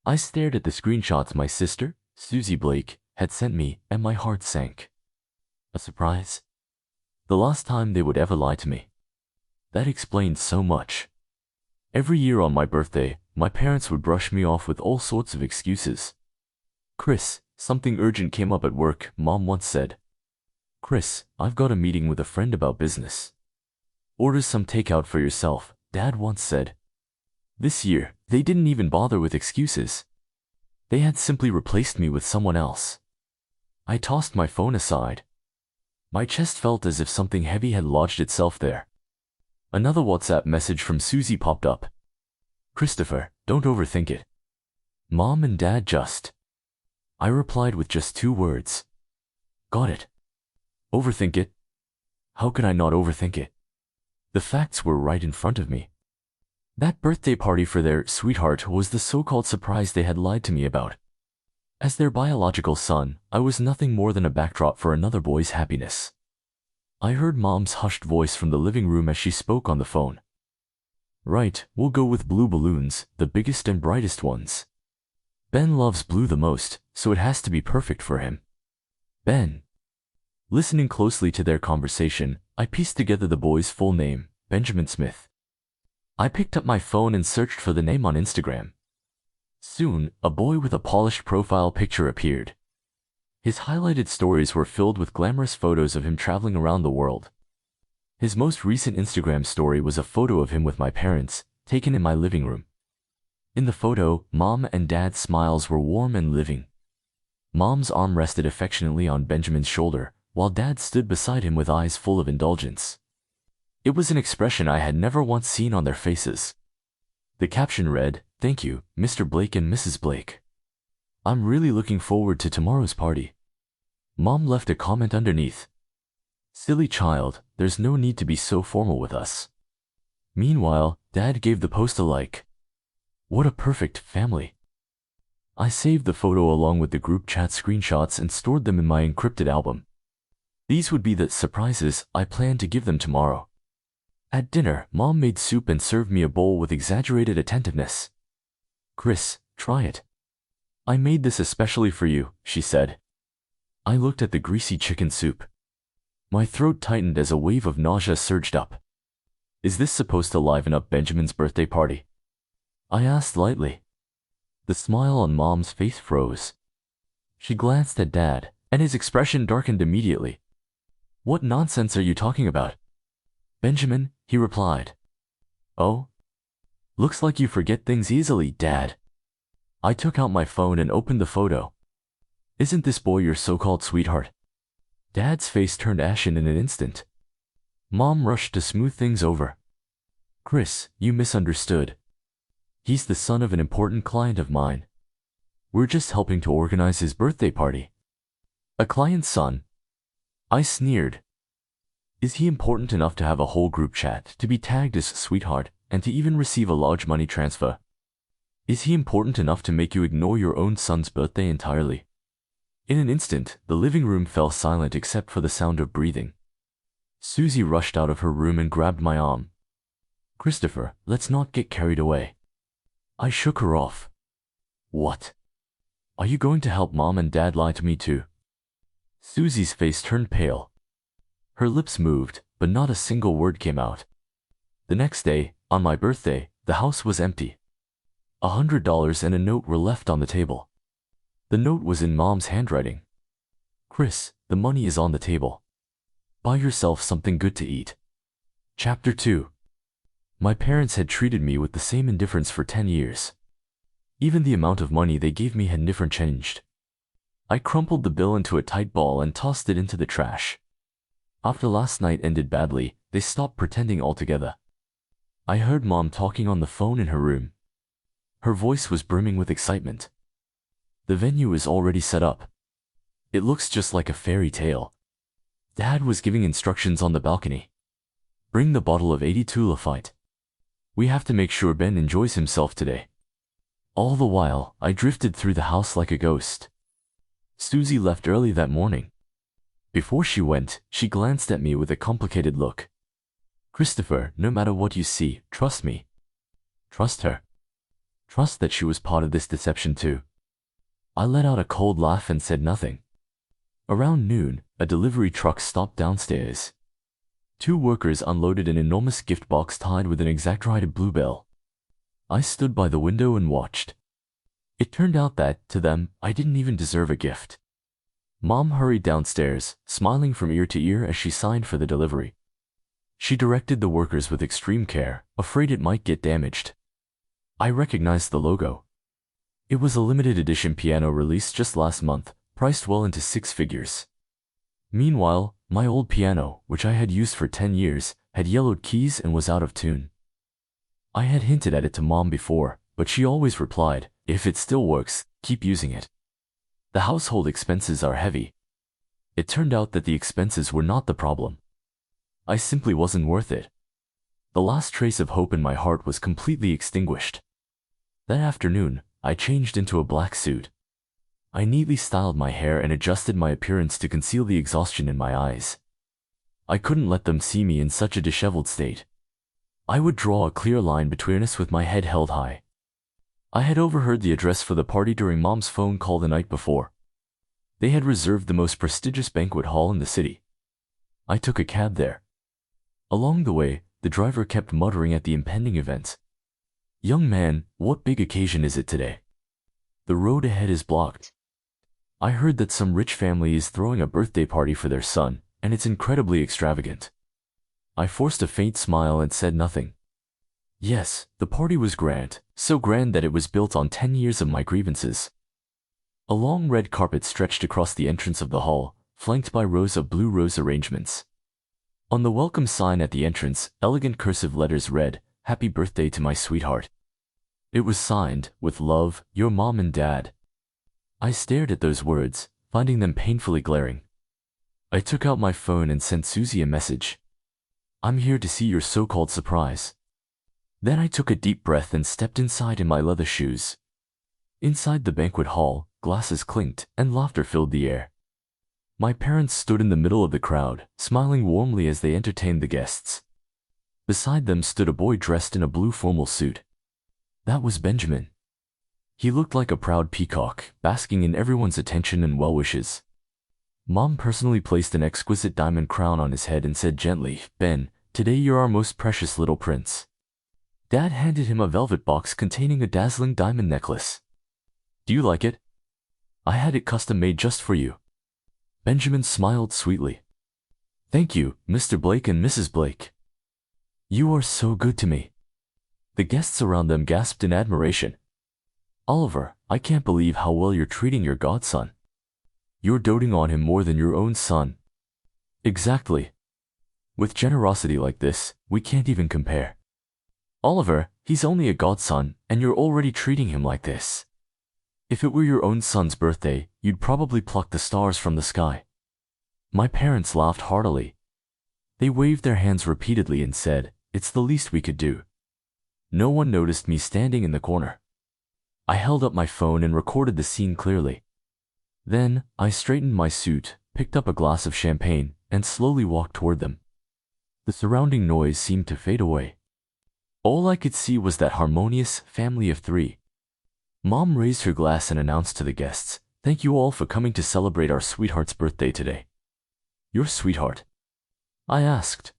I stared at the screenshots my sister, Susie Blake, had sent me, and my heart sank. A surprise? The last time they would ever lie to me. That explained so much. Every year on my birthday, my parents would brush me off with all sorts of excuses. Chris, something urgent came up at work, Mom once said. Chris, I've got a meeting with a friend about business. Order some takeout for yourself, Dad once said. This year, they didn't even bother with excuses. They had simply replaced me with someone else. I tossed my phone aside. My chest felt as if something heavy had lodged itself there. Another WhatsApp message from Susie popped up. Christopher, don't overthink it. Mom and Dad just. I replied with just 2 words. Got it. Overthink it? How could I not overthink it? The facts were right in front of me. That birthday party for their sweetheart was the so-called surprise they had lied to me about. As their biological son, I was nothing more than a backdrop for another boy's happiness. I heard Mom's hushed voice from the living room as she spoke on the phone. Right, we'll go with blue balloons, the biggest and brightest ones. Ben loves blue the most, so it has to be perfect for him. Ben. Listening closely to their conversation, I pieced together the boy's full name, Benjamin Smith. I picked up my phone and searched for the name on Instagram. Soon, a boy with a polished profile picture appeared. His highlighted stories were filled with glamorous photos of him traveling around the world. His most recent Instagram story was a photo of him with my parents, taken in my living room. In the photo, Mom and Dad's smiles were warm and living. Mom's arm rested affectionately on Benjamin's shoulder, while Dad stood beside him with eyes full of indulgence. It was an expression I had never once seen on their faces. The caption read, "Thank you, Mr. Blake and Mrs. Blake. I'm really looking forward to tomorrow's party." Mom left a comment underneath. "Silly child, there's no need to be so formal with us." Meanwhile, Dad gave the post a like. What a perfect family. I saved the photo along with the group chat screenshots and stored them in my encrypted album. These would be the surprises I planned to give them tomorrow. At dinner, Mom made soup and served me a bowl with exaggerated attentiveness. "Chris, try it. I made this especially for you," she said. I looked at the greasy chicken soup. My throat tightened as a wave of nausea surged up. Is this supposed to liven up Benjamin's birthday party? I asked lightly. The smile on Mom's face froze. She glanced at Dad, and his expression darkened immediately. "What nonsense are you talking about?" "Benjamin," he replied. "Oh? Looks like you forget things easily, Dad." I took out my phone and opened the photo. "Isn't this boy your so-called sweetheart?" Dad's face turned ashen in an instant. Mom rushed to smooth things over. "Chris, you misunderstood. He's the son of an important client of mine. We're just helping to organize his birthday party." "A client's son?" I sneered. "Is he important enough to have a whole group chat, to be tagged as sweetheart, and to even receive a large money transfer? Is he important enough to make you ignore your own son's birthday entirely?" In an instant, the living room fell silent except for the sound of breathing. Susie rushed out of her room and grabbed my arm. "Christopher, let's not get carried away." I shook her off. "What? Are you going to help Mom and Dad lie to me too?" Susie's face turned pale. Her lips moved, but not a single word came out. The next day, on my birthday, the house was empty. $100 and a note were left on the table. The note was in Mom's handwriting. "Chris, the money is on the table. Buy yourself something good to eat." Chapter 2. My parents had treated me with the same indifference for 10 years. Even the amount of money they gave me had never changed. I crumpled the bill into a tight ball and tossed it into the trash. After last night ended badly, they stopped pretending altogether. I heard Mom talking on the phone in her room. Her voice was brimming with excitement. "The venue is already set up. It looks just like a fairy tale." Dad was giving instructions on the balcony. "Bring the bottle of 82 Lafite. We have to make sure Ben enjoys himself today." All the while, I drifted through the house like a ghost. Susie left early that morning. Before she went, she glanced at me with a complicated look. "Christopher, no matter what you see, trust me." "Trust her?" trust that she was part of this deception too. I let out a cold laugh and said nothing. Around noon, a delivery truck stopped downstairs. Two workers unloaded an enormous gift box tied with an exaggerated bluebell. I stood by the window and watched. It turned out that, to them, I didn't even deserve a gift. Mom hurried downstairs, smiling from ear to ear as she signed for the delivery. She directed the workers with extreme care, afraid it might get damaged. I recognized the logo. It was a limited edition piano released just last month, priced well into 6 figures. Meanwhile, my old piano, which I had used for 10 years, had yellowed keys and was out of tune. I had hinted at it to Mom before, but she always replied, "If it still works, keep using it." The household expenses are heavy. It turned out that the expenses were not the problem. I simply wasn't worth it. The last trace of hope in my heart was completely extinguished. That afternoon, I changed into a black suit. I neatly styled my hair and adjusted my appearance to conceal the exhaustion in my eyes. I couldn't let them see me in such a disheveled state. I would draw a clear line between us with my head held high. I had overheard the address for the party during Mom's phone call the night before. They had reserved the most prestigious banquet hall in the city. I took a cab there. Along the way, the driver kept muttering at the impending event. "Young man, what big occasion is it today? The road ahead is blocked. I heard that some rich family is throwing a birthday party for their son, and it's incredibly extravagant." I forced a faint smile and said nothing. Yes, the party was grand, so grand that it was built on 10 years of my grievances. A long red carpet stretched across the entrance of the hall, flanked by rows of blue rose arrangements. On the welcome sign at the entrance, elegant cursive letters read, "Happy birthday to my sweetheart." It was signed, "With love, your mom and dad." I stared at those words, finding them painfully glaring. I took out my phone and sent Susie a message. "I'm here to see your so-called surprise." Then I took a deep breath and stepped inside in my leather shoes. Inside the banquet hall, glasses clinked and laughter filled the air. My parents stood in the middle of the crowd, smiling warmly as they entertained the guests. Beside them stood a boy dressed in a blue formal suit. That was Benjamin. He looked like a proud peacock, basking in everyone's attention and well wishes. Mom personally placed an exquisite diamond crown on his head and said gently, "Ben, today you're our most precious little prince." Dad handed him a velvet box containing a dazzling diamond necklace. "Do you like it? I had it custom made just for you." Benjamin smiled sweetly. "Thank you, Mr. Blake and Mrs. Blake. You are so good to me." The guests around them gasped in admiration. "Oliver, I can't believe how well you're treating your godson. You're doting on him more than your own son." "Exactly. With generosity like this, we can't even compare." "Oliver, he's only a godson, and you're already treating him like this. If it were your own son's birthday, you'd probably pluck the stars from the sky." My parents laughed heartily. They waved their hands repeatedly and said, "It's the least we could do." No one noticed me standing in the corner. I held up my phone and recorded the scene clearly. Then, I straightened my suit, picked up a glass of champagne, and slowly walked toward them. The surrounding noise seemed to fade away. All I could see was that harmonious family of 3. Mom raised her glass and announced to the guests, "Thank you all for coming to celebrate our sweetheart's birthday today." "Your sweetheart?" I asked.